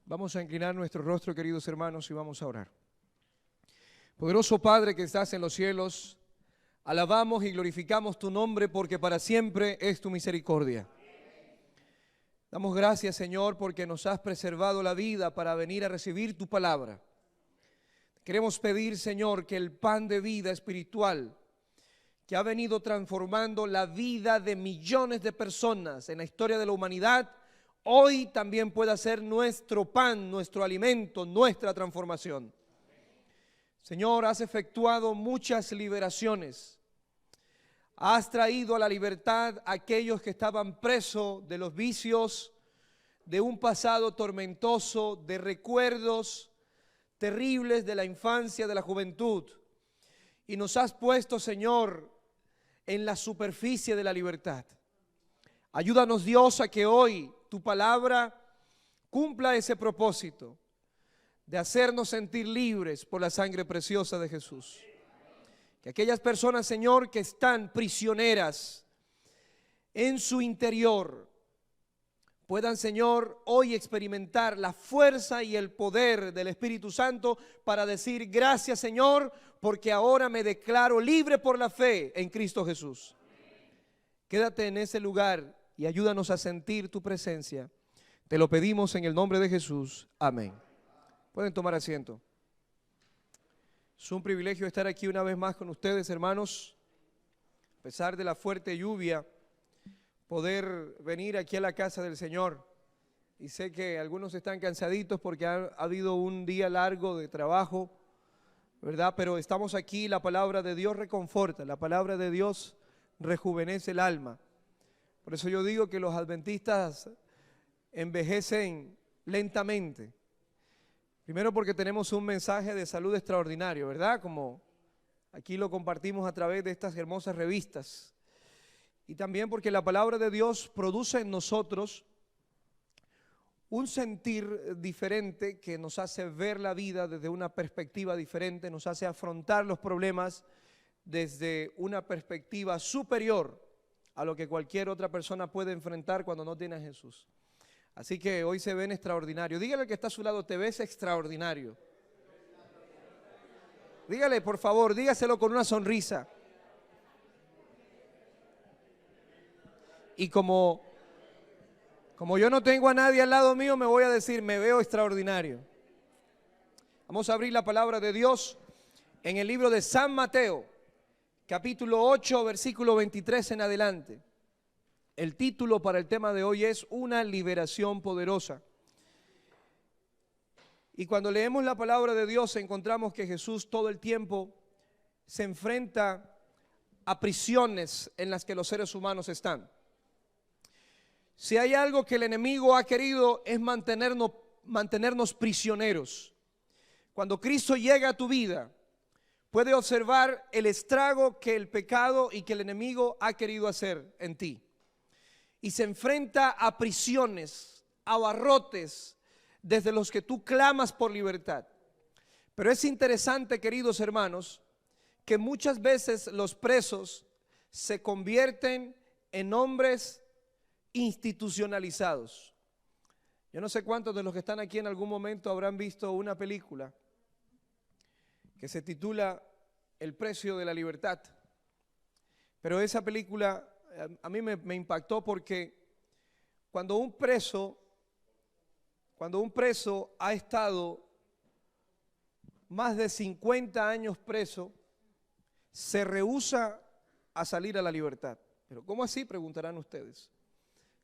Vamos a inclinar nuestro rostro, queridos hermanos, y vamos a orar. Poderoso Padre que estás en los cielos, alabamos y glorificamos tu nombre porque para siempre es tu misericordia. Damos gracias, Señor, porque nos has preservado la vida para venir a recibir tu palabra. Queremos pedir, Señor, que el pan de vida espiritual que ha venido transformando la vida de millones de personas en la historia de la humanidad, hoy también pueda ser nuestro pan, nuestro alimento, nuestra transformación. Señor, has efectuado muchas liberaciones. Has traído a la libertad a aquellos que estaban presos de los vicios, de un pasado tormentoso, de recuerdos terribles de la infancia, de la juventud. Y nos has puesto, Señor, en la superficie de la libertad. Ayúdanos, Dios, a que hoy tu palabra cumpla ese propósito de hacernos sentir libres por la sangre preciosa de Jesús. Que aquellas personas, Señor, que están prisioneras en su interior, puedan, Señor, hoy experimentar la fuerza y el poder del Espíritu Santo para decir gracias, Señor, porque ahora me declaro libre por la fe en Cristo Jesús. Quédate en ese lugar y ayúdanos a sentir tu presencia. Te lo pedimos en el nombre de Jesús. Amén. Pueden tomar asiento. Es un privilegio estar aquí una vez más con ustedes, hermanos. A pesar de la fuerte lluvia, poder venir aquí a la casa del Señor. Y sé que algunos están cansaditos porque ha habido un día largo de trabajo, ¿verdad? Pero estamos aquí, la palabra de Dios reconforta, la palabra de Dios rejuvenece el alma. Por eso yo digo que los adventistas envejecen lentamente. Primero porque tenemos un mensaje de salud extraordinario, ¿verdad? Como aquí lo compartimos a través de estas hermosas revistas. Y también porque la palabra de Dios produce en nosotros un sentir diferente que nos hace ver la vida desde una perspectiva diferente, nos hace afrontar los problemas desde una perspectiva superior a lo que cualquier otra persona puede enfrentar cuando no tiene a Jesús. Así que hoy se ven extraordinarios. Dígale al que está a su lado, te ves extraordinario. Dígale, por favor, dígaselo con una sonrisa. Y como yo no tengo a nadie al lado mío, me voy a decir, me veo extraordinario. Vamos a abrir la palabra de Dios en el libro de San Mateo, capítulo 8, versículo 23 en adelante. El título para el tema de hoy es Una liberación poderosa. Y cuando leemos la palabra de Dios encontramos que Jesús todo el tiempo se enfrenta a prisiones en las que los seres humanos están. Si hay algo que el enemigo ha querido es mantenernos prisioneros. Cuando Cristo llega a tu vida, puede observar el estrago que el pecado y que el enemigo ha querido hacer en ti. Y se enfrenta a prisiones, a barrotes, desde los que tú clamas por libertad. Pero es interesante, queridos hermanos, que muchas veces los presos se convierten en hombres institucionalizados. Yo no sé cuántos de los que están aquí en algún momento habrán visto una película que se titula El precio de la libertad. Pero esa película a mí me impactó porque cuando un preso ha estado más de 50 años preso, se rehúsa a salir a la libertad. ¿Pero cómo así?, preguntarán ustedes.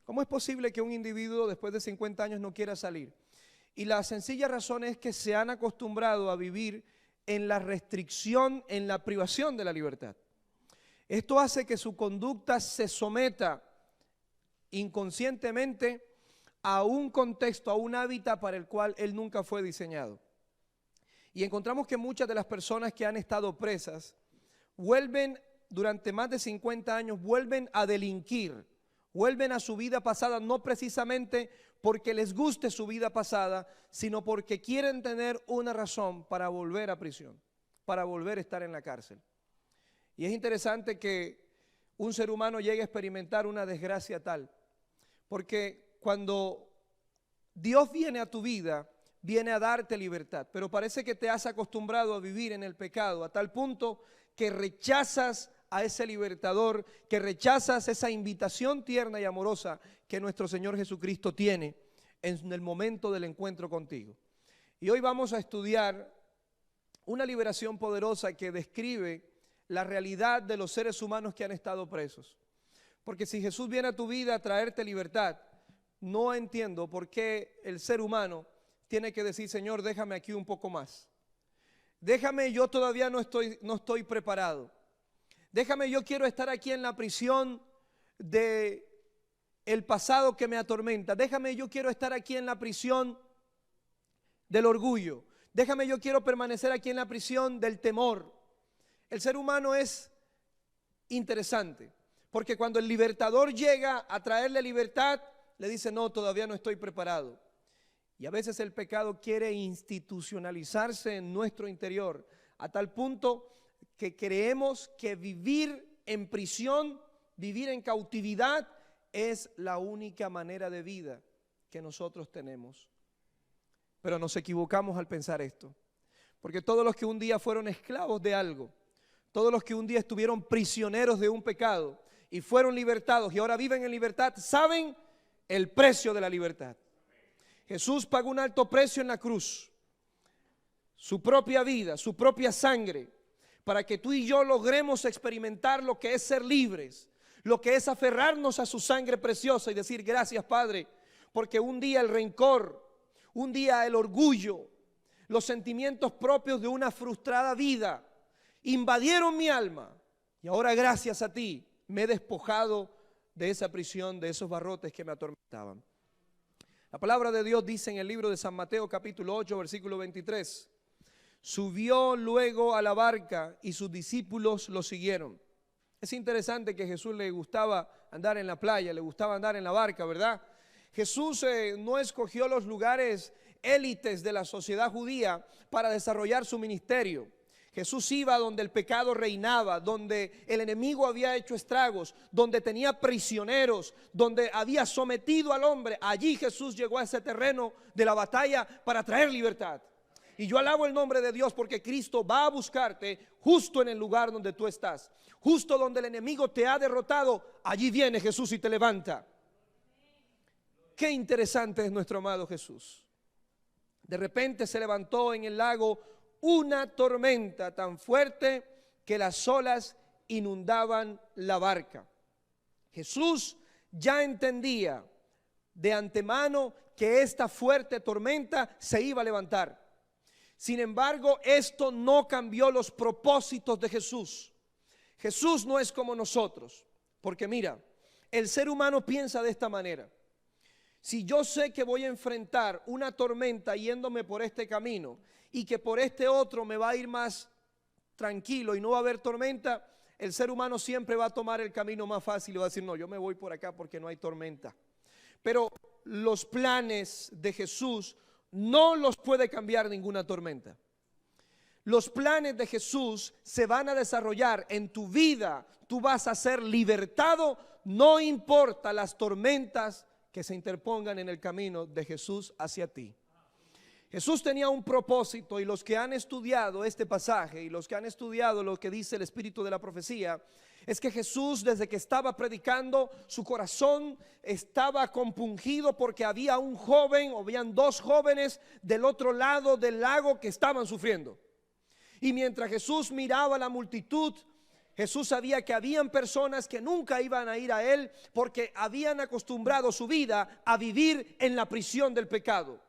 ¿Cómo es posible que un individuo después de 50 años no quiera salir? Y la sencilla razón es que se han acostumbrado a vivir en la restricción, en la privación de la libertad. Esto hace que su conducta se someta inconscientemente a un contexto, a un hábitat para el cual él nunca fue diseñado. Y encontramos que muchas de las personas que han estado presas vuelven durante más de 50 años, vuelven a delinquir, vuelven a su vida pasada, no precisamente porque les guste su vida pasada, sino porque quieren tener una razón para volver a prisión, para volver a estar en la cárcel. Y es interesante que un ser humano llegue a experimentar una desgracia tal, porque cuando Dios viene a tu vida, viene a darte libertad, pero parece que te has acostumbrado a vivir en el pecado a tal punto que rechazas a ese libertador, que rechazas esa invitación tierna y amorosa que nuestro Señor Jesucristo tiene en el momento del encuentro contigo. Y hoy vamos a estudiar una liberación poderosa que describe la realidad de los seres humanos que han estado presos. Porque si Jesús viene a tu vida a traerte libertad, no entiendo por qué el ser humano tiene que decir: Señor, déjame aquí un poco más. Déjame, yo todavía no estoy preparado. Déjame, yo quiero estar aquí en la prisión de el pasado que me atormenta. Déjame, yo quiero estar aquí en la prisión del orgullo. Déjame, yo quiero permanecer aquí en la prisión del temor. El ser humano es interesante, porque cuando el libertador llega a traerle libertad, le dice: no, todavía no estoy preparado. Y a veces el pecado quiere institucionalizarse en nuestro interior, a tal punto que creemos que vivir en prisión, vivir en cautividad, es la única manera de vida que nosotros tenemos. Pero nos equivocamos al pensar esto, porque todos los que un día fueron esclavos de algo, todos los que un día estuvieron prisioneros de un pecado y fueron libertados y ahora viven en libertad, saben el precio de la libertad. Jesús pagó un alto precio en la cruz, su propia vida, su propia sangre, para que tú y yo logremos experimentar lo que es ser libres, lo que es aferrarnos a su sangre preciosa y decir: gracias, Padre, porque un día el rencor, un día el orgullo, los sentimientos propios de una frustrada vida invadieron mi alma, y ahora gracias a ti me he despojado de esa prisión, de esos barrotes que me atormentaban. La palabra de Dios dice en el libro de San Mateo capítulo 8 versículo 23: subió luego a la barca y sus discípulos lo siguieron. Es interesante que a Jesús le gustaba andar en la playa, le gustaba andar en la barca, ¿verdad? Jesús no escogió los lugares élites de la sociedad judía para desarrollar su ministerio. Jesús iba donde el pecado reinaba, donde el enemigo había hecho estragos, donde tenía prisioneros, donde había sometido al hombre. Allí Jesús llegó a ese terreno de la batalla para traer libertad. Y yo alabo el nombre de Dios porque Cristo va a buscarte justo en el lugar donde tú estás. Justo donde el enemigo te ha derrotado, allí viene Jesús y te levanta. Qué interesante es nuestro amado Jesús. De repente se levantó en el lago una tormenta tan fuerte que las olas inundaban la barca. Jesús ya entendía de antemano que esta fuerte tormenta se iba a levantar. Sin embargo, esto no cambió los propósitos de Jesús. Jesús no es como nosotros, porque mira, el ser humano piensa de esta manera: si yo sé que voy a enfrentar una tormenta yéndome por este camino y que por este otro me va a ir más tranquilo y no va a haber tormenta, el ser humano siempre va a tomar el camino más fácil y va a decir: no, yo me voy por acá porque no hay tormenta. Pero los planes de Jesús no los puede cambiar ninguna tormenta. Los planes de Jesús se van a desarrollar en tu vida. Tú vas a ser libertado, no importa las tormentas que se interpongan en el camino de Jesús hacia ti. Jesús tenía un propósito, y los que han estudiado este pasaje y los que han estudiado lo que dice el espíritu de la profecía, es que Jesús, desde que estaba predicando, su corazón estaba compungido porque había un joven, o habían dos jóvenes del otro lado del lago que estaban sufriendo. Y mientras Jesús miraba a la multitud, Jesús sabía que habían personas que nunca iban a ir a Él porque habían acostumbrado su vida a vivir en la prisión del pecado.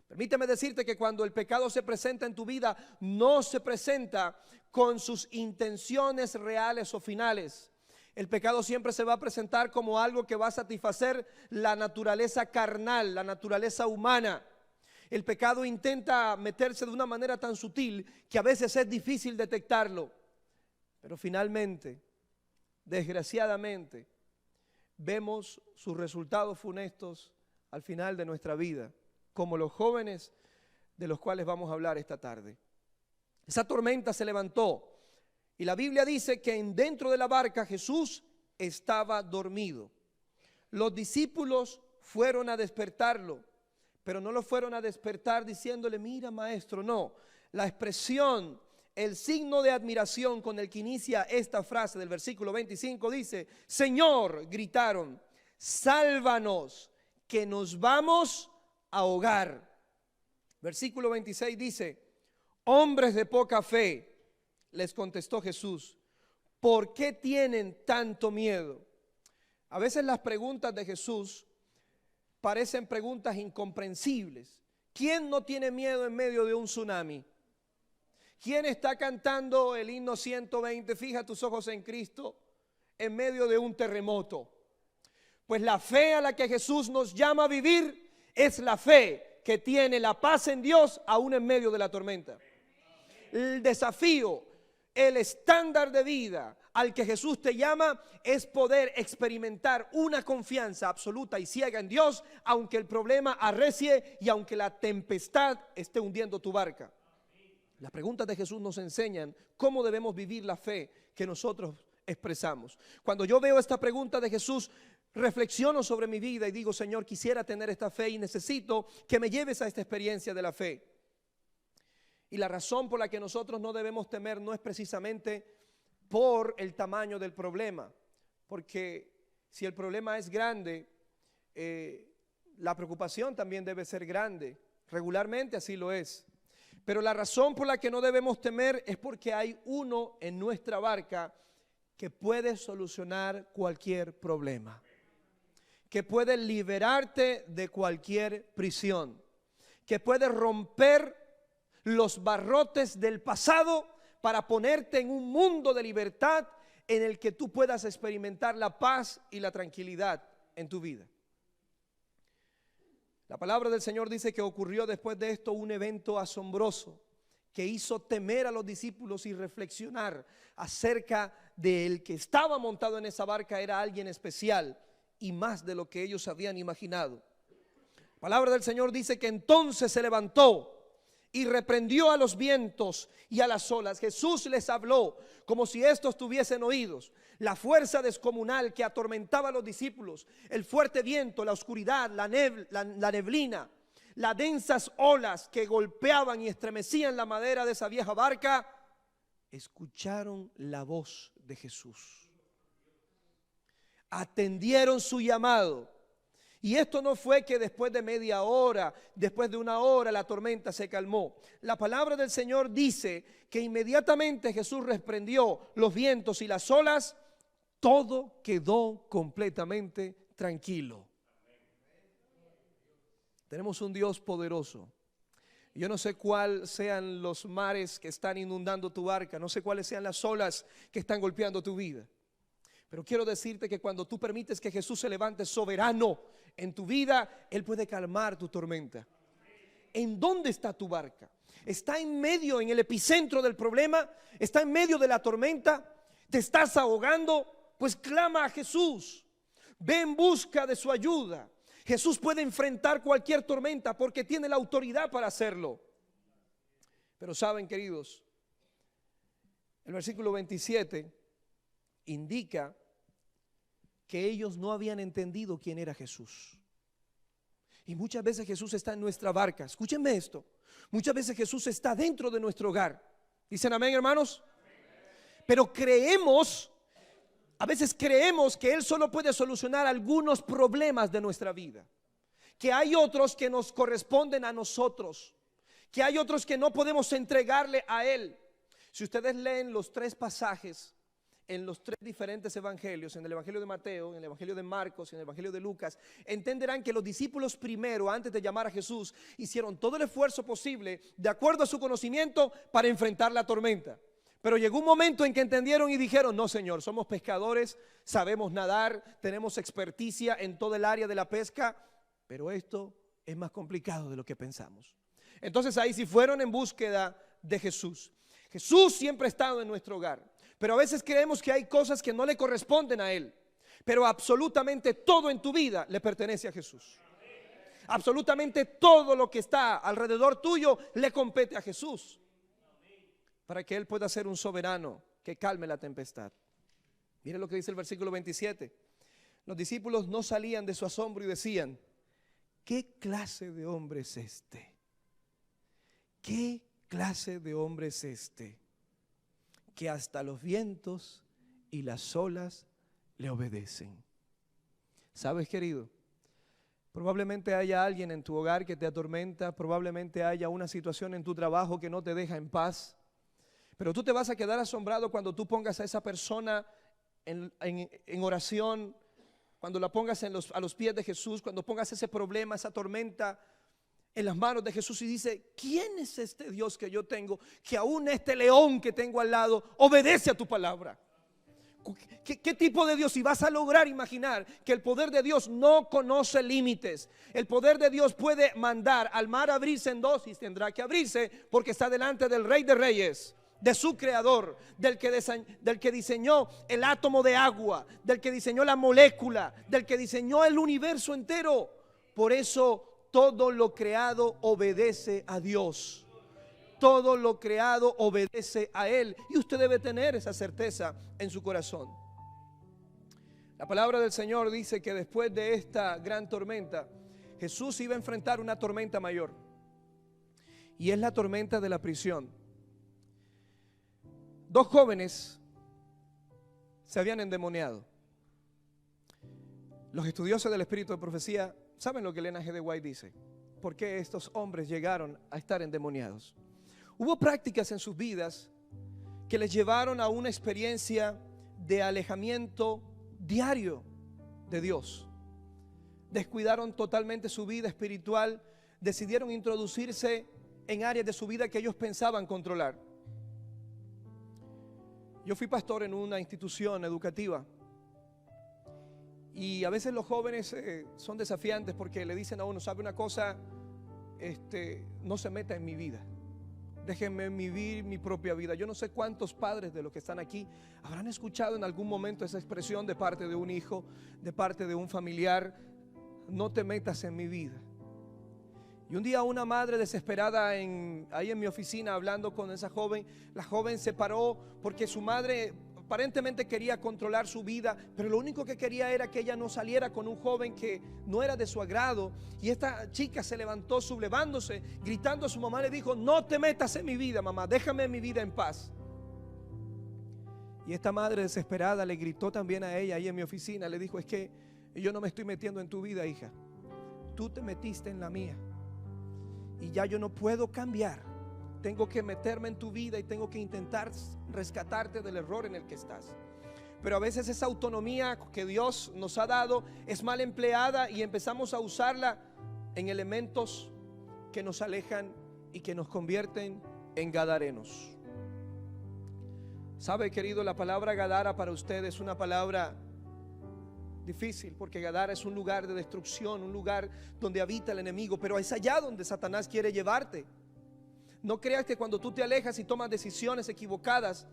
Permíteme decirte que cuando el pecado se presenta en tu vida, no se presenta con sus intenciones reales o finales. El pecado siempre se va a presentar como algo que va a satisfacer la naturaleza carnal, la naturaleza humana. El pecado intenta meterse de una manera tan sutil que a veces es difícil detectarlo. Pero finalmente, desgraciadamente, vemos sus resultados funestos al final de nuestra vida, como los jóvenes de los cuales vamos a hablar esta tarde. Esa tormenta se levantó y la Biblia dice que dentro de la barca Jesús estaba dormido. Los discípulos fueron a despertarlo pero no lo fueron a despertar diciéndole, mira maestro, no. La expresión, el signo de admiración con el que inicia esta frase del versículo 25 dice, Señor, gritaron, sálvanos, que nos vamos a ahogar. Versículo 26 dice, hombres de poca fe, les contestó Jesús, ¿por qué tienen tanto miedo? A veces las preguntas de Jesús parecen preguntas incomprensibles. ¿Quién no tiene miedo en medio de un tsunami? ¿Quién está cantando el himno 120, fija tus ojos en Cristo, en medio de un terremoto? Pues la fe a la que Jesús nos llama a vivir es la fe que tiene la paz en Dios aún en medio de la tormenta. El desafío, el estándar de vida al que Jesús te llama es poder experimentar una confianza absoluta y ciega en Dios, aunque el problema arrecie y aunque la tempestad esté hundiendo tu barca. Las preguntas de Jesús nos enseñan cómo debemos vivir la fe que nosotros expresamos. Cuando yo veo esta pregunta de Jesús, reflexiono sobre mi vida y digo, Señor, quisiera tener esta fe y necesito que me lleves a esta experiencia de la fe. Y la razón por la que nosotros no debemos temer no es precisamente por el tamaño del problema, porque si el problema es grande, la preocupación también debe ser grande, regularmente así lo es. Pero la razón por la que no debemos temer es porque hay uno en nuestra barca que puede solucionar cualquier problema, que puede liberarte de cualquier prisión, que puede romper los barrotes del pasado para ponerte en un mundo de libertad en el que tú puedas experimentar la paz y la tranquilidad en tu vida. La palabra del Señor dice que ocurrió después de esto un evento asombroso que hizo temer a los discípulos y reflexionar acerca de el que estaba montado en esa barca era alguien especial y más de lo que ellos habían imaginado. La palabra del Señor dice que entonces se levantó y reprendió a los vientos y a las olas. Jesús les habló como si estos tuviesen oídos. La fuerza descomunal que atormentaba a los discípulos, el fuerte viento, la oscuridad, la neblina, las densas olas que golpeaban y estremecían la madera de esa vieja barca, escucharon la voz de Jesús. Atendieron su llamado. Y esto no fue que después de media hora, después de una hora, la tormenta se calmó. La palabra del Señor dice que inmediatamente Jesús reprendió los vientos y las olas, todo quedó completamente tranquilo. Tenemos un Dios poderoso. Yo no sé cuáles sean los mares que están inundando tu barca, no sé cuáles sean las olas que están golpeando tu vida. Pero quiero decirte que cuando tú permites que Jesús se levante soberano en tu vida, Él puede calmar tu tormenta. ¿En dónde está tu barca? ¿Está en medio, en el epicentro del problema? ¿Está en medio de la tormenta? ¿Te estás ahogando? Pues clama a Jesús. Ve en busca de su ayuda. Jesús puede enfrentar cualquier tormenta porque tiene la autoridad para hacerlo. Pero saben, queridos, el versículo 27 indica que ellos no habían entendido quién era Jesús. Y muchas veces Jesús está en nuestra barca. Escúchenme esto. Muchas veces Jesús está dentro de nuestro hogar. ¿Dicen amén, hermanos? Pero a veces creemos que Él solo puede solucionar algunos problemas de nuestra vida. Que hay otros que nos corresponden a nosotros. Que hay otros que no podemos entregarle a Él. Si ustedes leen los 3 pasajes en los 3 diferentes evangelios, en el evangelio de Mateo, en el evangelio de Marcos y en el evangelio de Lucas, entenderán que los discípulos primero, antes de llamar a Jesús, hicieron todo el esfuerzo posible, de acuerdo a su conocimiento, para enfrentar la tormenta. Pero llegó un momento en que entendieron y dijeron, no Señor, somos pescadores, sabemos nadar, tenemos experticia en todo el área de la pesca, pero esto es más complicado de lo que pensamos. Entonces ahí sí fueron en búsqueda de Jesús. Jesús siempre ha estado en nuestro hogar, pero a veces creemos que hay cosas que no le corresponden a Él. Pero absolutamente todo en tu vida le pertenece a Jesús. Absolutamente todo lo que está alrededor tuyo le compete a Jesús, para que Él pueda ser un soberano que calme la tempestad. Mire lo que dice el versículo 27. Los discípulos no salían de su asombro y decían, ¿qué clase de hombre es este? ¿Qué clase de hombre es este? Que hasta los vientos y las olas le obedecen. ¿Sabes, querido? Probablemente haya alguien en tu hogar que te atormenta, probablemente haya una situación en tu trabajo que no te deja en paz, pero tú te vas a quedar asombrado cuando tú pongas a esa persona en oración, cuando la pongas a los pies de Jesús, cuando pongas ese problema, esa tormenta en las manos de Jesús y dice, ¿quién es este Dios que yo tengo? Que aún este león que tengo al lado obedece a tu palabra. ¿Qué tipo de Dios? Y vas a lograr imaginar que el poder de Dios no conoce límites. El poder de Dios puede mandar al mar abrirse en dos y tendrá que abrirse porque está delante del Rey de Reyes, de su creador, del que diseñó el átomo de agua, del que diseñó la molécula, del que diseñó el universo entero. Por eso todo lo creado obedece a Dios. Todo lo creado obedece a Él. Y usted debe tener esa certeza en su corazón. La palabra del Señor dice que después de esta gran tormenta, Jesús iba a enfrentar una tormenta mayor. Y es la tormenta de la prisión. Dos jóvenes se habían endemoniado. Los estudiosos del espíritu de profecía saben lo que Elena G. de White dice. ¿Por qué estos hombres llegaron a estar endemoniados? Hubo prácticas en sus vidas que les llevaron a una experiencia de alejamiento diario de Dios. Descuidaron totalmente su vida espiritual, decidieron introducirse en áreas de su vida que ellos pensaban controlar. Yo fui pastor en una institución educativa y a veces los jóvenes son desafiantes porque le dicen a uno, ¿sabe una cosa? No se meta en mi vida. Déjenme vivir mi propia vida. Yo no sé cuántos padres de los que están aquí habrán escuchado en algún momento esa expresión de parte de un hijo, de parte de un familiar: no te metas en mi vida. Y un día una madre desesperada ahí en mi oficina hablando con esa joven, la joven se paró porque su madre aparentemente quería controlar su vida, pero lo único que quería era que ella no saliera con un joven que no era de su agrado. Y esta chica se levantó sublevándose, gritando a su mamá, le dijo: no te metas en mi vida, mamá, déjame mi vida en paz. Y esta madre desesperada le gritó también a ella ahí en mi oficina, le dijo: es que yo no me estoy metiendo en tu vida, hija, tú te metiste en la mía y ya yo no puedo cambiar. Tengo que meterme en tu vida y tengo que intentar rescatarte del error en el que estás. Pero a veces esa autonomía que Dios nos ha dado es mal empleada y empezamos a usarla en elementos que nos alejan y que nos convierten en gadarenos. ¿Sabe, querido? La palabra Gadara para usted es una palabra difícil, porque Gadara es un lugar de destrucción, un lugar donde habita el enemigo, pero es allá donde Satanás quiere llevarte. No creas que cuando tú te alejas y tomas decisiones equivocadas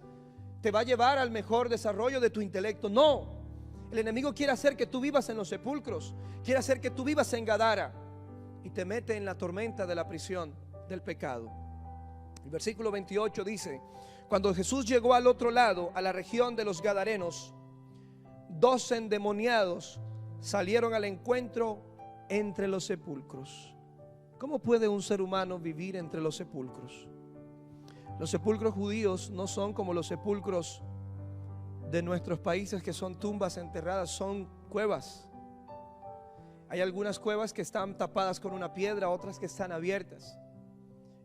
te va a llevar al mejor desarrollo de tu intelecto. No, el enemigo quiere hacer que tú vivas en los sepulcros, quiere hacer que tú vivas en Gadara y te mete en la tormenta de la prisión del pecado. El versículo 28 dice: cuando Jesús llegó al otro lado, a la región de los Gadarenos, 2 endemoniados salieron al encuentro entre los sepulcros. ¿Cómo puede un ser humano vivir entre los sepulcros? Los sepulcros judíos no son como los sepulcros de nuestros países, que son tumbas enterradas, son cuevas. Hay algunas cuevas que están tapadas con una piedra, otras que están abiertas.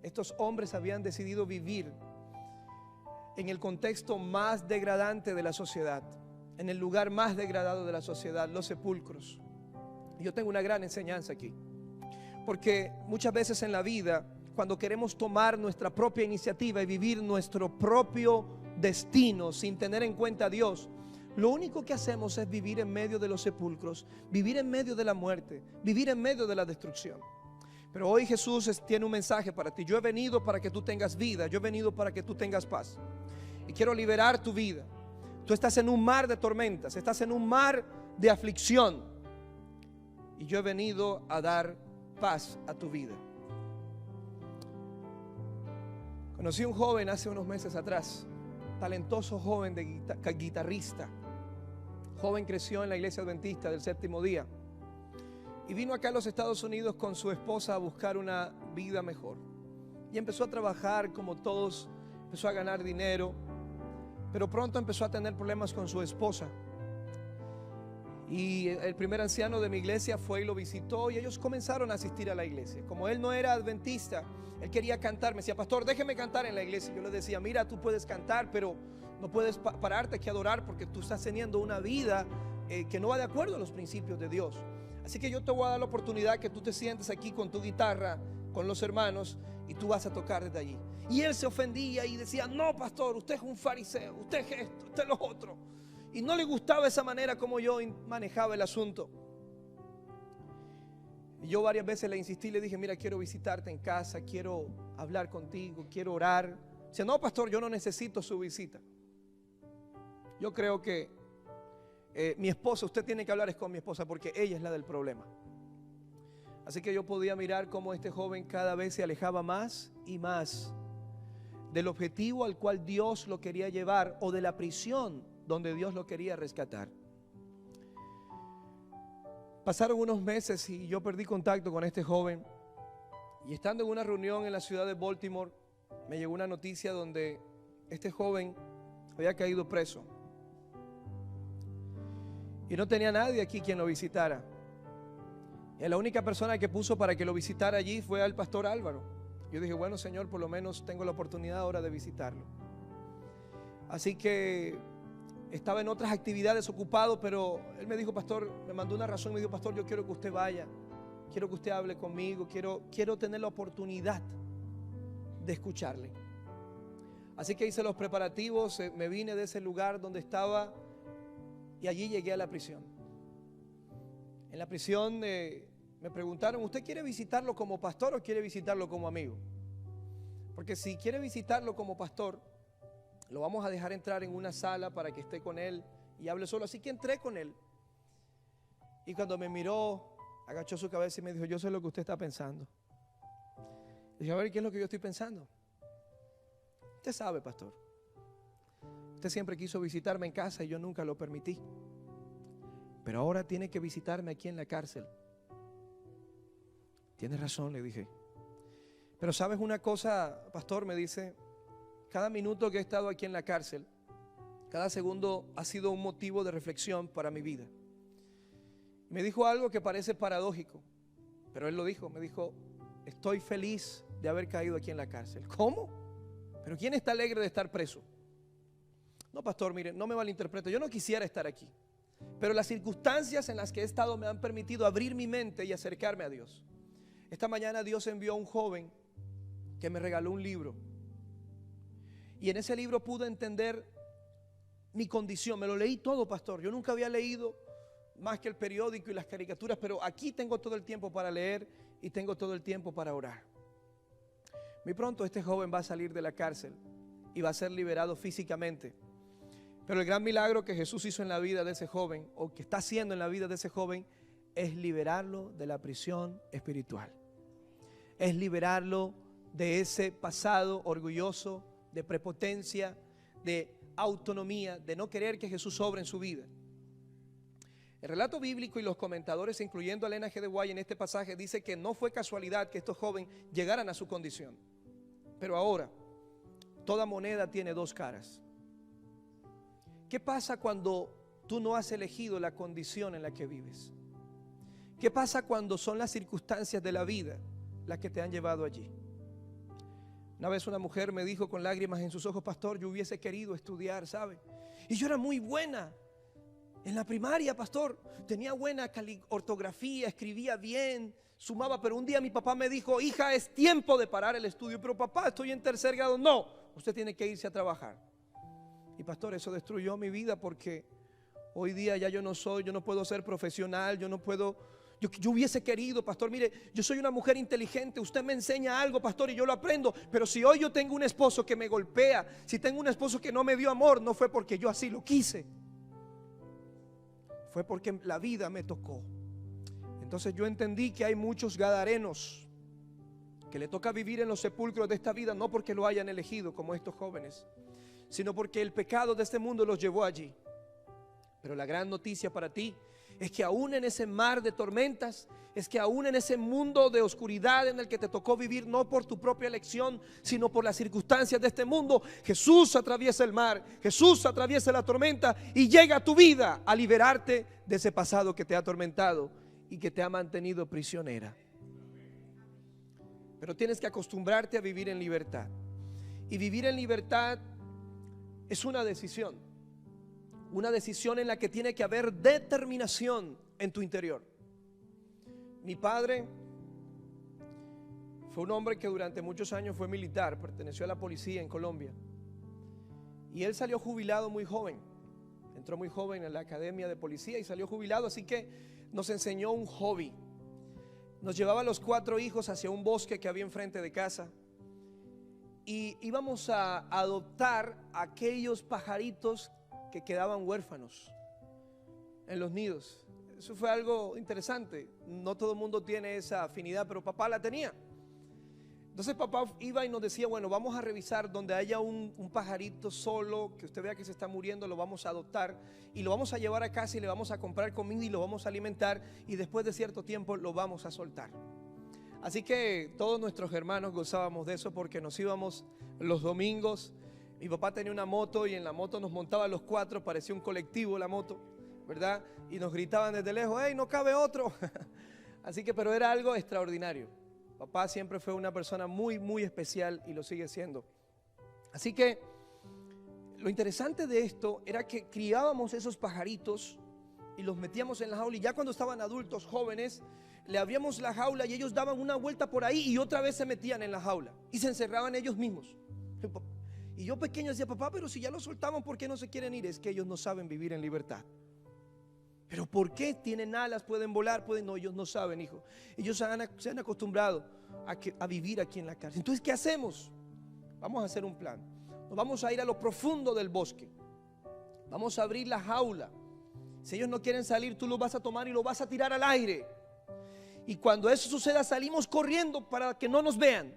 Estos hombres habían decidido vivir en el contexto más degradante de la sociedad, en el lugar más degradado de la sociedad, los sepulcros. Y yo tengo una gran enseñanza aquí. Porque muchas veces en la vida, cuando queremos tomar nuestra propia iniciativa y vivir nuestro propio destino sin tener en cuenta a Dios, lo único que hacemos es vivir en medio de los sepulcros, vivir en medio de la muerte, vivir en medio de la destrucción. Pero hoy Jesús tiene un mensaje para ti. Yo he venido para que tú tengas vida, yo he venido para que tú tengas paz. Y quiero liberar tu vida. Tú estás en un mar de tormentas, estás en un mar de aflicción. Y yo he venido a dar paz a tu vida. Conocí a un joven hace unos meses atrás, talentoso joven de guitarrista. Joven creció en la iglesia adventista del Séptimo Día y vino acá a los Estados Unidos con su esposa a buscar una vida mejor. Y empezó a trabajar como todos, empezó a ganar dinero, pero pronto empezó a tener problemas con su esposa. Y el primer anciano de mi iglesia fue y lo visitó y ellos comenzaron a asistir a la iglesia. Como él no era adventista, él quería cantar. Me decía, pastor, déjeme cantar en la iglesia. Yo le decía, mira, tú puedes cantar, pero no puedes pararte aquí a adorar porque tú estás teniendo una vida que no va de acuerdo a los principios de Dios. Así que yo te voy a dar la oportunidad que tú te sientes aquí con tu guitarra, con los hermanos, y tú vas a tocar desde allí. Y él se ofendía y decía, no, pastor, usted es un fariseo, usted es esto, usted es lo otro. Y no le gustaba esa manera como yo manejaba el asunto. Y yo varias veces le insistí, le dije, mira, quiero visitarte en casa, quiero hablar contigo, quiero orar. Dice, no, pastor, yo no necesito su visita. Yo creo que mi esposa, usted tiene que hablar es con mi esposa porque ella es la del problema. Así que yo podía mirar cómo este joven cada vez se alejaba más y más del objetivo al cual Dios lo quería llevar o de la prisión donde Dios lo quería rescatar. Pasaron unos meses y yo perdí contacto con este joven. Y estando en una reunión en la ciudad de Baltimore, me llegó una noticia donde este joven había caído preso. Y no tenía nadie aquí quien lo visitara. Y la única persona que puso para que lo visitara allí fue al pastor Álvaro. Yo dije, bueno, Señor, por lo menos tengo la oportunidad ahora de visitarlo. Así que estaba en otras actividades ocupado, pero él me dijo, pastor, me mandó una razón, me dijo, pastor, yo quiero que usted vaya, quiero que usted hable conmigo, quiero tener la oportunidad de escucharle. Así que hice los preparativos, me vine de ese lugar donde estaba y allí llegué a la prisión. En la prisión me preguntaron, ¿usted quiere visitarlo como pastor o quiere visitarlo como amigo? Porque si quiere visitarlo como pastor, lo vamos a dejar entrar en una sala para que esté con él y hable solo. Así que entré con él. Y cuando me miró, agachó su cabeza y me dijo, yo sé lo que usted está pensando. Y dije, a ver, ¿qué es lo que yo estoy pensando? Usted sabe, pastor. Usted siempre quiso visitarme en casa y yo nunca lo permití. Pero ahora tiene que visitarme aquí en la cárcel. Tienes razón, le dije. Pero ¿sabes una cosa, pastor? Me dice, cada minuto que he estado aquí en la cárcel, cada segundo ha sido un motivo de reflexión para mi vida. Me dijo algo que parece paradójico, pero él lo dijo, me dijo, estoy feliz de haber caído aquí en la cárcel. ¿Cómo? ¿Pero quién está alegre de estar preso? No, pastor, mire, no me malinterprete, yo no quisiera estar aquí, pero las circunstancias en las que he estado me han permitido abrir mi mente y acercarme a Dios. Esta mañana Dios envió a un joven que me regaló un libro. Y en ese libro pude entender mi condición. Me lo leí todo, pastor. Yo nunca había leído más que el periódico y las caricaturas, pero aquí tengo todo el tiempo para leer y tengo todo el tiempo para orar. Muy pronto este joven va a salir de la cárcel y va a ser liberado físicamente. Pero el gran milagro que Jesús hizo en la vida de ese joven, o que está haciendo en la vida de ese joven, es liberarlo de la prisión espiritual. Es liberarlo de ese pasado orgulloso, de prepotencia, de autonomía, de no querer que Jesús obre en su vida. El relato bíblico y los comentadores, incluyendo a Elena G. de White en este pasaje, dice que no fue casualidad que estos jóvenes llegaran a su condición. Pero ahora, toda moneda tiene dos caras. ¿Qué pasa cuando tú no has elegido la condición en la que vives? ¿Qué pasa cuando son las circunstancias de la vida las que te han llevado allí? Una vez una mujer me dijo con lágrimas en sus ojos, pastor, yo hubiese querido estudiar, ¿sabe? Y yo era muy buena en la primaria, pastor. Tenía buena ortografía, escribía bien, sumaba, pero un día mi papá me dijo, hija, es tiempo de parar el estudio. Pero papá, estoy en tercer grado. No, usted tiene que irse a trabajar. Y pastor, eso destruyó mi vida porque hoy día ya yo no puedo ser profesional, yo no puedo... Yo hubiese querido, pastor, mire, yo soy una mujer inteligente, usted me enseña algo, pastor, y yo lo aprendo, pero si hoy yo tengo un esposo que me golpea, si tengo un esposo que no me dio amor, no fue porque yo así lo quise, fue porque la vida me tocó. Entonces yo entendí que hay muchos gadarenos que le toca vivir en los sepulcros de esta vida, no porque lo hayan elegido como estos jóvenes, sino porque el pecado de este mundo los llevó allí. Pero la gran noticia para ti es que aún en ese mar de tormentas, es que aún en ese mundo de oscuridad en el que te tocó vivir, no por tu propia elección, sino por las circunstancias de este mundo, Jesús atraviesa el mar, Jesús atraviesa la tormenta y llega a tu vida a liberarte de ese pasado que te ha atormentado y que te ha mantenido prisionera. Pero tienes que acostumbrarte a vivir en libertad. Y vivir en libertad es una decisión en la que tiene que haber determinación en tu interior. Mi padre fue un hombre que durante muchos años fue militar, perteneció a la policía en Colombia. Y él salió jubilado muy joven, entró muy joven en la academia de policía y salió jubilado, así que nos enseñó un hobby. Nos llevaba a los 4 hijos hacia un bosque que había enfrente de casa y íbamos a adoptar aquellos pajaritos que quedaban huérfanos en los nidos. Eso fue algo interesante. No todo el mundo tiene esa afinidad, pero papá la tenía. Entonces papá iba y nos decía, bueno, vamos a revisar donde haya un pajarito solo, que usted vea que se está muriendo, lo vamos a adoptar y lo vamos a llevar a casa y le vamos a comprar comida y lo vamos a alimentar y después de cierto tiempo lo vamos a soltar. Así que todos nuestros hermanos gozábamos de eso porque nos íbamos los domingos. Mi papá tenía una moto y en la moto nos montaba los 4, parecía un colectivo la moto, ¿verdad? Y nos gritaban desde lejos, ¡hey, no cabe otro! Así que, pero era algo extraordinario. Papá siempre fue una persona muy, muy especial y lo sigue siendo. Así que lo interesante de esto era que criábamos esos pajaritos y los metíamos en la jaula y ya cuando estaban adultos, jóvenes, le abríamos la jaula y ellos daban una vuelta por ahí y otra vez se metían en la jaula y se encerraban ellos mismos. Y yo pequeño decía, papá, pero si ya los soltamos, ¿por qué no se quieren ir? Es que ellos no saben vivir en libertad. Pero ¿por qué? Tienen alas, pueden volar, pueden... No, ellos no saben, hijo. Ellos se han acostumbrado a vivir aquí en la cárcel. Entonces, ¿qué hacemos? Vamos a hacer un plan. Nos vamos a ir a lo profundo del bosque. Vamos a abrir la jaula. Si ellos no quieren salir, tú los vas a tomar y los vas a tirar al aire. Y cuando eso suceda, salimos corriendo para que no nos vean.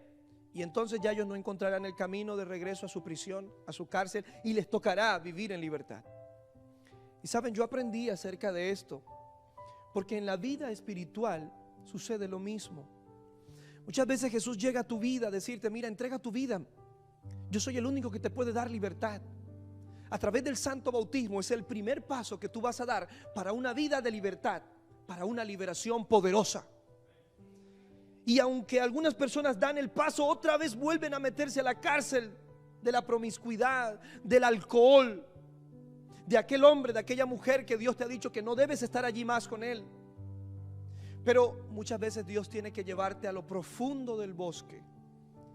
Y entonces ya ellos no encontrarán el camino de regreso a su prisión, a su cárcel, y les tocará vivir en libertad. Y saben, yo aprendí acerca de esto, porque en la vida espiritual sucede lo mismo. Muchas veces Jesús llega a tu vida a decirte, mira, entrega tu vida. Yo soy el único que te puede dar libertad. A través del santo bautismo es el primer paso que tú vas a dar para una vida de libertad, para una liberación poderosa. Y aunque algunas personas dan el paso, otra vez vuelven a meterse a la cárcel de la promiscuidad, del alcohol, de aquel hombre, de aquella mujer que Dios te ha dicho que no debes estar allí más con él. Pero muchas veces Dios tiene que llevarte a lo profundo del bosque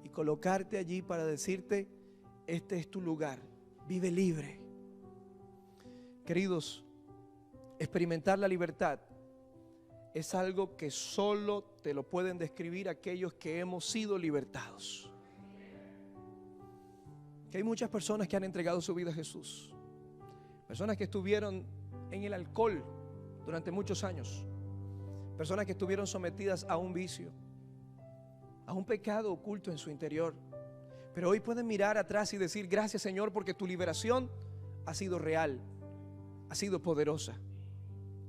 y colocarte allí para decirte, este es tu lugar, vive libre. Queridos, experimentar la libertad es algo que solo te lo pueden describir aquellos que hemos sido libertados. Que hay muchas personas que han entregado su vida a Jesús. Personas que estuvieron en el alcohol durante muchos años. Personas que estuvieron sometidas a un vicio, a un pecado oculto en su interior. Pero hoy pueden mirar atrás y decir, gracias Señor, porque tu liberación ha sido real, ha sido poderosa.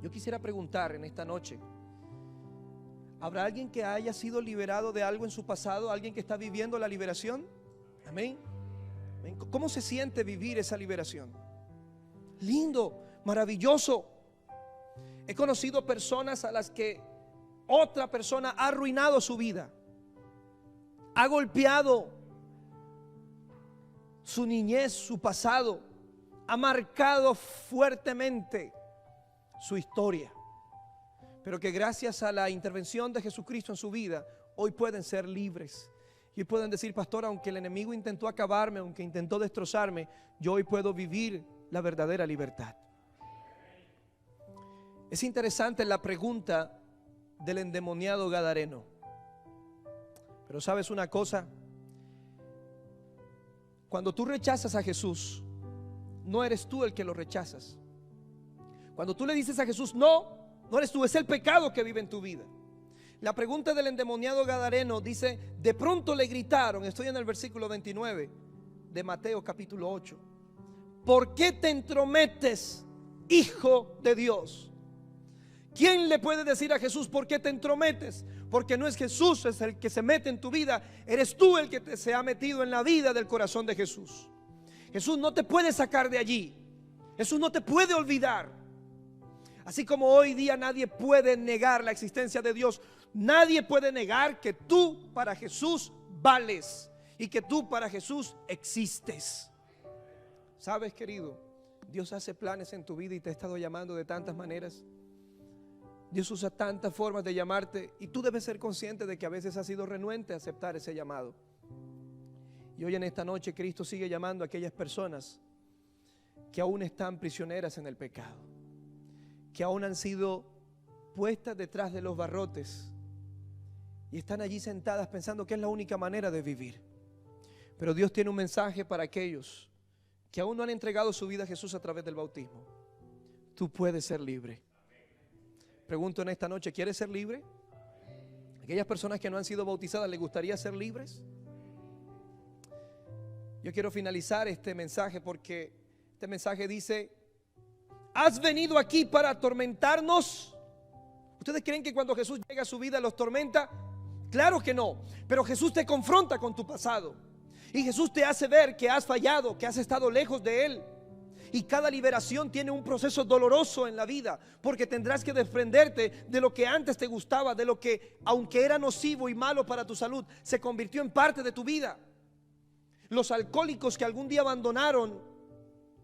Yo quisiera preguntar en esta noche, ¿habrá alguien que haya sido liberado de algo en su pasado? ¿Alguien que está viviendo la liberación? Amén. ¿Cómo se siente vivir esa liberación? Lindo, maravilloso. He conocido personas a las que otra persona ha arruinado su vida, ha golpeado su niñez, su pasado, ha marcado fuertemente su historia, pero que gracias a la intervención de Jesucristo en su vida, hoy pueden ser libres. Y pueden decir, pastor, aunque el enemigo intentó acabarme, aunque intentó destrozarme, yo hoy puedo vivir la verdadera libertad. Es interesante la pregunta del endemoniado gadareno. Pero ¿sabes una cosa? Cuando tú rechazas a Jesús, no eres tú el que lo rechazas. Cuando tú le dices a Jesús, no eres tú, es el pecado que vive en tu vida. La pregunta del endemoniado gadareno dice, de pronto le gritaron, estoy en el versículo 29 de Mateo capítulo 8, ¿por qué te entrometes, hijo de Dios? ¿Quién le puede decir a Jesús por qué te entrometes? Porque no es Jesús es el que se mete en tu vida, eres tú el que se ha metido en la vida del corazón de Jesús. Jesús no te puede sacar de allí. Jesús no te puede olvidar. Así como hoy día nadie puede negar la existencia de Dios, nadie puede negar que tú para Jesús vales y que tú para Jesús existes. ¿Sabes, querido? Dios hace planes en tu vida y te ha estado llamando de tantas maneras. Dios usa tantas formas de llamarte y tú debes ser consciente de que a veces has sido renuente a aceptar ese llamado. Y hoy en esta noche Cristo sigue llamando a aquellas personas que aún están prisioneras en el pecado, que aún han sido puestas detrás de los barrotes y están allí sentadas pensando que es la única manera de vivir. Pero Dios tiene un mensaje para aquellos que aún no han entregado su vida a Jesús a través del bautismo. Tú puedes ser libre. Pregunto en esta noche, ¿quieres ser libre? Aquellas personas que no han sido bautizadas, ¿les gustaría ser libres? Yo quiero finalizar este mensaje porque este mensaje dice: ¿has venido aquí para atormentarnos? ¿Ustedes creen que cuando Jesús llega a su vida los tormenta? Claro que no, pero Jesús te confronta con tu pasado y Jesús te hace ver que has fallado, que has estado lejos de Él. Y cada liberación tiene un proceso doloroso en la vida, porque tendrás que desprenderte de lo que antes te gustaba, de lo que, aunque era nocivo y malo para tu salud, se convirtió en parte de tu vida. Los alcohólicos que algún día abandonaron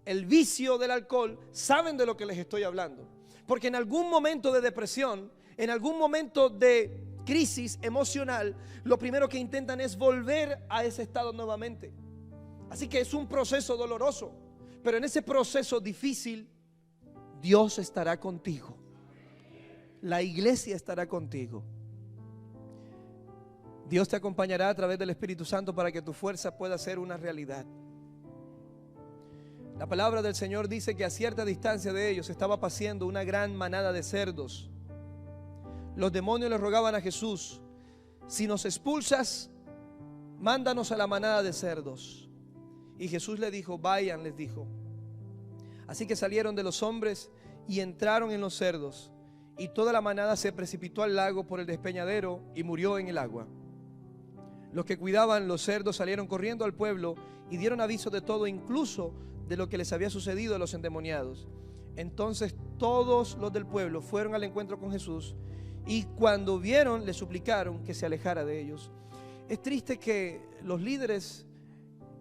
el vicio del alcohol saben de lo que les estoy hablando, porque en algún momento de depresión, en algún momento de crisis emocional, lo primero que intentan es volver a ese estado nuevamente. Así que es un proceso doloroso, pero en ese proceso difícil Dios estará contigo, la iglesia estará contigo. Dios te acompañará a través del Espíritu Santo para que tu fuerza pueda ser una realidad. La palabra del Señor dice que a cierta distancia de ellos estaba paciendo una gran manada de cerdos. Los demonios le rogaban a Jesús: si nos expulsas, mándanos a la manada de cerdos. Y Jesús le dijo: vayan, les dijo. Así que salieron de los hombres y entraron en los cerdos, y toda la manada se precipitó al lago por el despeñadero y murió en el agua. Los que cuidaban los cerdos salieron corriendo al pueblo y dieron aviso de todo, incluso de lo que les había sucedido a los endemoniados. Entonces todos los del pueblo fueron al encuentro con Jesús, y cuando vieron le suplicaron que se alejara de ellos. Es triste que los líderes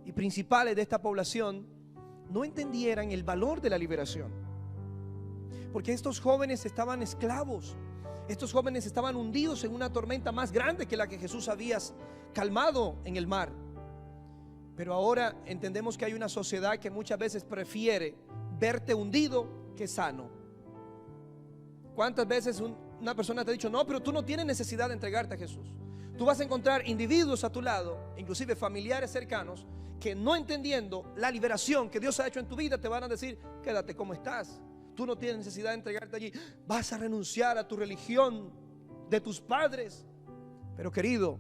y principales de esta población no entendieran el valor de la liberación, porque estos jóvenes estaban esclavos, estos jóvenes estaban hundidos en una tormenta más grande que la que Jesús había calmado en el mar. Pero ahora entendemos que hay una sociedad que muchas veces prefiere verte hundido que sano. ¿Cuántas veces una persona te ha dicho: no, pero tú no tienes necesidad de entregarte a Jesús? Tú vas a encontrar individuos a tu lado, inclusive familiares cercanos, que no entendiendo la liberación que Dios ha hecho en tu vida, te van a decir: quédate como estás, tú no tienes necesidad de entregarte allí, vas a renunciar a tu religión de tus padres. Pero querido,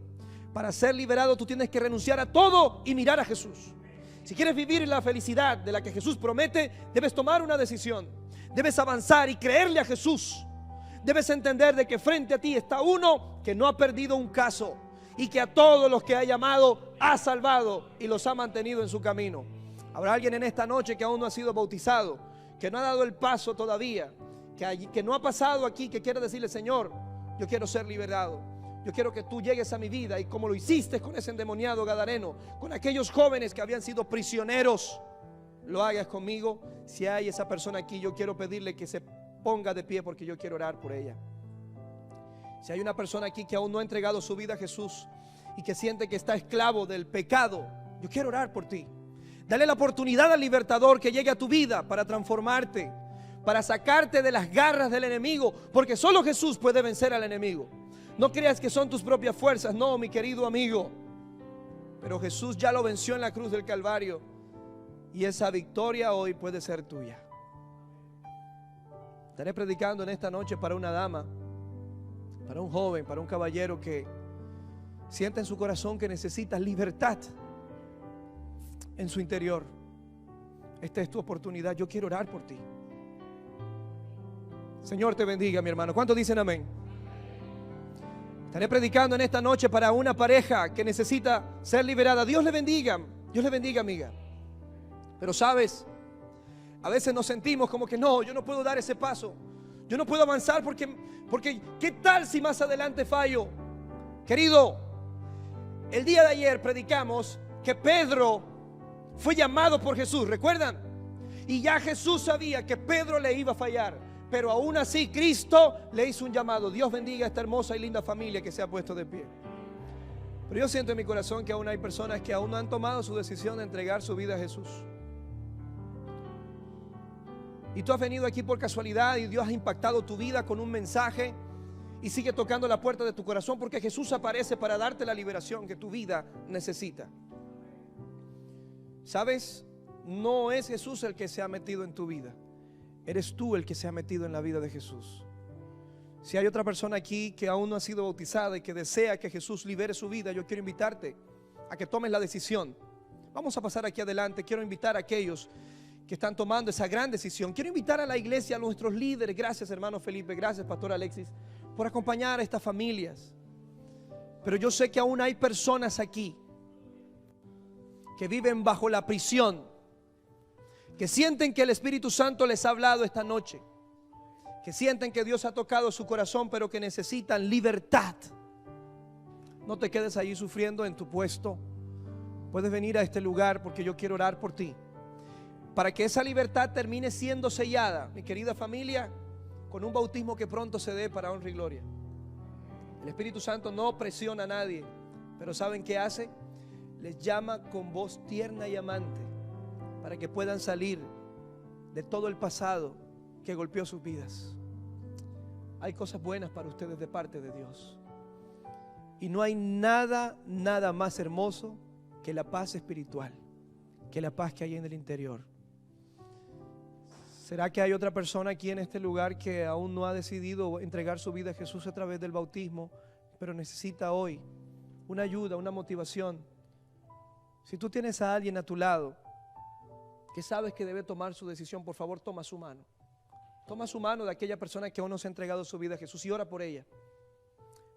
para ser liberado tú tienes que renunciar a todo y mirar a Jesús. Si quieres vivir en la felicidad de la que Jesús promete, debes tomar una decisión, debes avanzar y creerle a Jesús. Debes entender de que frente a ti está uno que no ha perdido un caso y que a todos los que ha llamado ha salvado y los ha mantenido en su camino. Habrá alguien en esta noche que aún no ha sido bautizado, que no ha dado el paso todavía, que no ha pasado aquí, que quiere decirle: Señor, yo quiero ser liberado, yo quiero que tú llegues a mi vida, y como lo hiciste con ese endemoniado gadareno, con aquellos jóvenes que habían sido prisioneros, lo hagas conmigo. Si hay esa persona aquí, yo quiero pedirle que se ponga de pie, porque yo quiero orar por ella. Si hay una persona aquí que aún no ha entregado su vida a Jesús y que siente que está esclavo del pecado, yo quiero orar por ti. Dale la oportunidad al libertador que llegue a tu vida para transformarte, para sacarte de las garras del enemigo, porque solo Jesús puede vencer al enemigo. No creas que son tus propias fuerzas, no, mi querido amigo, pero Jesús ya lo venció en la cruz del Calvario, y esa victoria hoy puede ser tuya. Estaré predicando en esta noche para una dama, para un joven, para un caballero que sienta en su corazón que necesita libertad en su interior. Esta es tu oportunidad. Yo quiero orar por ti. Señor te bendiga, mi hermano. ¿Cuántos dicen amén? Estaré predicando en esta noche para una pareja que necesita ser liberada. Dios le bendiga, amiga. Pero sabes, a veces nos sentimos como que no, yo no puedo dar ese paso. Yo no puedo avanzar porque ¿qué tal si más adelante fallo? Querido, el día de ayer predicamos que Pedro fue llamado por Jesús, ¿recuerdan? Y ya Jesús sabía que Pedro le iba a fallar, pero aún así Cristo le hizo un llamado. Dios bendiga a esta hermosa y linda familia que se ha puesto de pie. Pero yo siento en mi corazón que aún hay personas que aún no han tomado su decisión de entregar su vida a Jesús. Y tú has venido aquí por casualidad y Dios ha impactado tu vida con un mensaje y sigue tocando la puerta de tu corazón porque Jesús aparece para darte la liberación que tu vida necesita. ¿Sabes? No es Jesús el que se ha metido en tu vida. Eres tú el que se ha metido en la vida de Jesús. Si hay otra persona aquí que aún no ha sido bautizada y que desea que Jesús libere su vida, yo quiero invitarte a que tomes la decisión. Vamos a pasar aquí adelante. Quiero invitar a aquellos que están tomando esa gran decisión. Quiero invitar a la iglesia, a nuestros líderes. Gracias, hermano Felipe. Gracias, pastor Alexis, por acompañar a estas familias. Pero yo sé que aún hay personas aquí que viven bajo la prisión, que sienten que el Espíritu Santo les ha hablado esta noche, que sienten que Dios ha tocado su corazón, pero que necesitan libertad. No te quedes allí sufriendo en tu puesto. Puedes venir a este lugar porque yo quiero orar por ti, para que esa libertad termine siendo sellada, mi querida familia, con un bautismo que pronto se dé para honra y gloria. El Espíritu Santo no presiona a nadie, pero ¿saben qué hace? Les llama con voz tierna y amante para que puedan salir de todo el pasado que golpeó sus vidas. Hay cosas buenas para ustedes de parte de Dios. Y no hay nada más hermoso que la paz espiritual, que la paz que hay en el interior. ¿Será que hay otra persona aquí en este lugar que aún no ha decidido entregar su vida a Jesús a través del bautismo, pero necesita hoy una ayuda, una motivación? Si tú tienes a alguien a tu lado que sabes que debe tomar su decisión, por favor toma su mano. Toma su mano de aquella persona que aún no se ha entregado su vida a Jesús y ora por ella,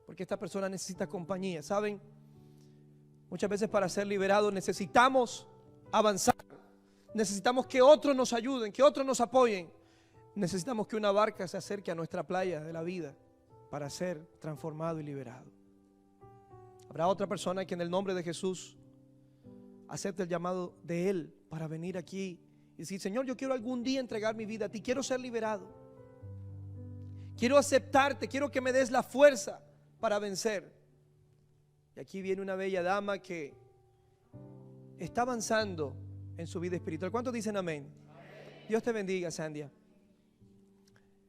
porque esta persona necesita compañía. ¿Saben? Muchas veces para ser liberados necesitamos avanzar. Necesitamos que otros nos ayuden, que otros nos apoyen. Necesitamos que una barca se acerque a nuestra playa de la vida para ser transformado y liberado. Habrá otra persona que en el nombre de Jesús acepte el llamado de Él para venir aquí y decir: Señor, yo quiero algún día entregar mi vida a ti, quiero ser liberado, quiero aceptarte, quiero que me des la fuerza para vencer. Y aquí viene una bella dama que está avanzando en su vida espiritual. ¿Cuántos dicen amén? Amén. Dios te bendiga, Sandia.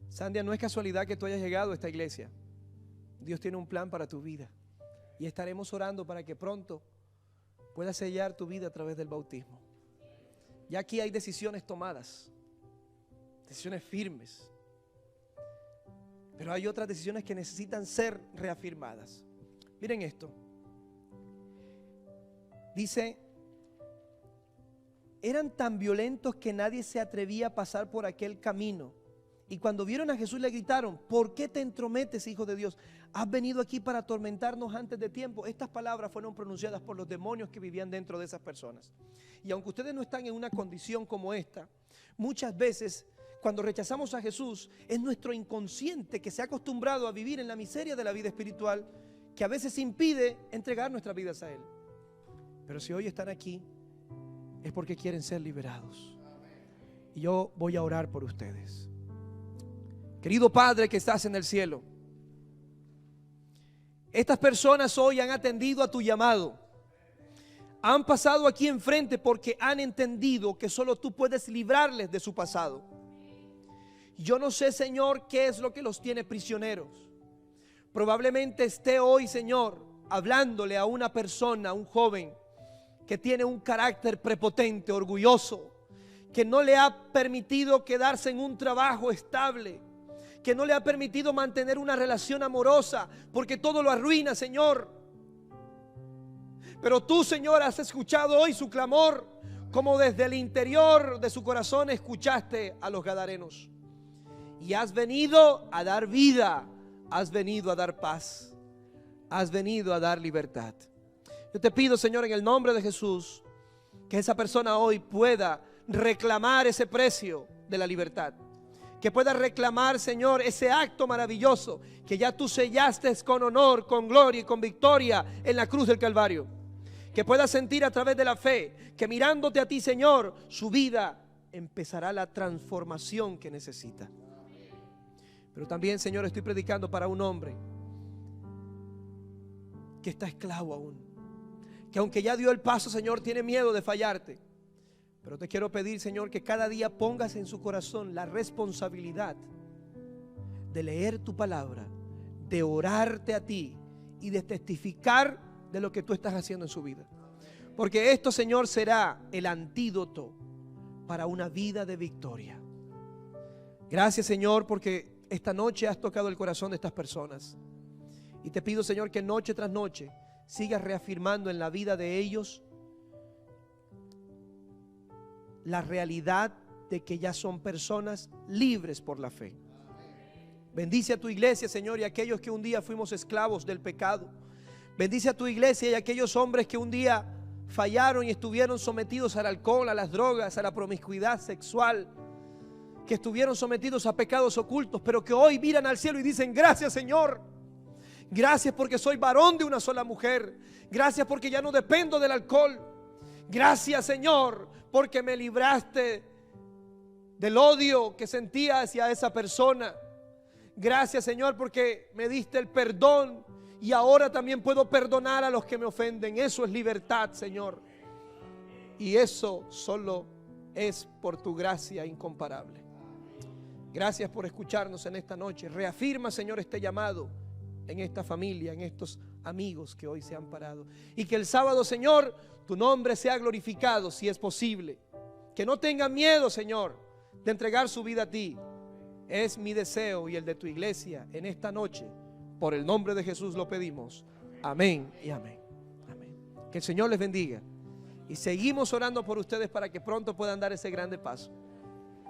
Sandia, no es casualidad que tú hayas llegado a esta iglesia. Dios tiene un plan para tu vida y estaremos orando para que pronto puedas sellar tu vida a través del bautismo. Ya aquí hay decisiones tomadas, decisiones firmes, pero hay otras decisiones que necesitan ser reafirmadas. Miren esto. Dice: eran tan violentos que nadie se atrevía a pasar por aquel camino. Y cuando vieron a Jesús le gritaron: ¿por qué te entrometes, hijo de Dios? ¿Has venido aquí para atormentarnos antes de tiempo? Estas palabras fueron pronunciadas por los demonios que vivían dentro de esas personas. Y aunque ustedes no están en una condición como esta, muchas veces cuando rechazamos a Jesús es nuestro inconsciente que se ha acostumbrado a vivir en la miseria de la vida espiritual, que a veces impide entregar nuestras vidas a Él. Pero si hoy están aquí es porque quieren ser liberados. Y yo voy a orar por ustedes. Querido Padre que estás en el cielo, estas personas hoy han atendido a tu llamado. Han pasado aquí enfrente porque han entendido que solo tú puedes librarles de su pasado. Yo no sé, Señor, qué es lo que los tiene prisioneros. Probablemente esté hoy, Señor, hablándole a una persona, a un joven que tiene un carácter prepotente, orgulloso, que no le ha permitido quedarse en un trabajo estable, que no le ha permitido mantener una relación amorosa, porque todo lo arruina, Señor. Pero tú, Señor, has escuchado hoy su clamor, como desde el interior de su corazón escuchaste a los gadarenos. Y has venido a dar vida, has venido a dar paz, has venido a dar libertad. Yo te pido, Señor, en el nombre de Jesús, que esa persona hoy pueda reclamar ese precio de la libertad. Que pueda reclamar, Señor, ese acto maravilloso que ya tú sellaste con honor, con gloria y con victoria en la cruz del Calvario. Que pueda sentir a través de la fe que mirándote a ti, Señor, su vida empezará la transformación que necesita. Pero también, Señor, estoy predicando para un hombre que está esclavo aún, que aunque ya dio el paso, Señor, tiene miedo de fallarte. Pero te quiero pedir, Señor, que cada día pongas en su corazón la responsabilidad de leer tu palabra, de orarte a ti y de testificar de lo que tú estás haciendo en su vida. Porque esto, Señor, será el antídoto para una vida de victoria. Gracias, Señor, porque esta noche has tocado el corazón de estas personas. Y te pido, Señor, que noche tras noche sigas reafirmando en la vida de ellos la realidad de que ya son personas libres por la fe. Bendice a tu iglesia, Señor, y a aquellos que un día fuimos esclavos del pecado. Bendice a tu iglesia y a aquellos hombres que un día fallaron y estuvieron sometidos al alcohol, a las drogas, a la promiscuidad sexual, que estuvieron sometidos a pecados ocultos, pero que hoy miran al cielo y dicen: gracias, Señor. Gracias porque soy varón de una sola mujer. Gracias porque ya no dependo del alcohol. Gracias, Señor, porque me libraste del odio que sentía hacia esa persona. Gracias, Señor, porque me diste el perdón y ahora también puedo perdonar a los que me ofenden. Eso es libertad, Señor. Y eso solo es por tu gracia incomparable. Gracias por escucharnos en esta noche. Reafirma, Señor, este llamado en esta familia, en estos amigos que hoy se han parado. Y que el sábado, Señor, tu nombre sea glorificado si es posible. Que no tengan miedo, Señor, de entregar su vida a ti. Es mi deseo y el de tu iglesia en esta noche. Por el nombre de Jesús lo pedimos. Amén y amén. Amén. Que el Señor les bendiga. Y seguimos orando por ustedes para que pronto puedan dar ese grande paso.